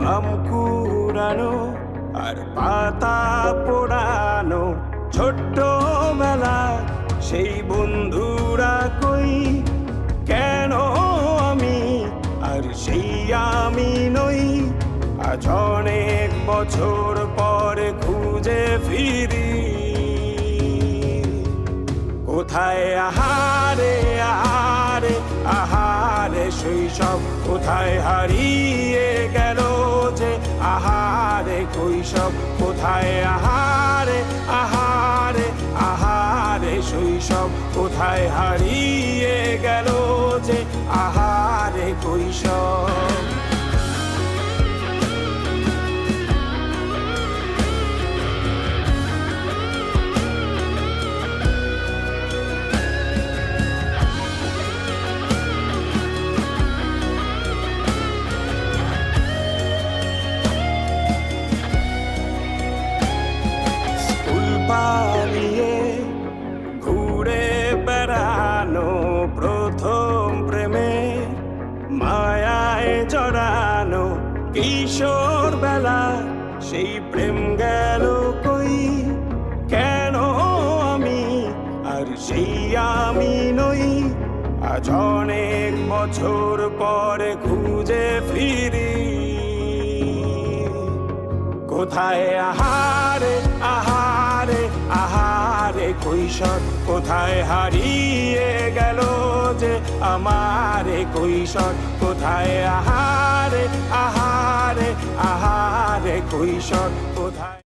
আম কুড়ানো আর পাতা পোড়ানো ছোট্ট বেলা সেই বন্ধুরা কই কেন আমি আর সেই আমি নই আজ অনেক বছর পরে খুঁজে ফিরি কোথায় আহারে আহারে আহারে শৈশব কোথায় হারিয়ে গেল যে আহারে কৈশব কোথায় আহারে আহারে আহারে শৈশব কোথায় হারিয়ে গেল যে আহারে কৈশব পালিয়ে ঘুরে বেড়ানো প্রথম প্রেমে মায়ায় জড়ানো কিশোর বেলা সেই প্রেম গেল কই কেন আমি আর সেই আমি নই আজ অনেক বছর পরে খুঁজে ফিরি কোথায় আহারে আহারে আহারে কৈশোর কোথায় হারিয়ে গেল যে আমারে কৈশোর কোথায় আহারে আহারে আহারে কৈশোর কোথায়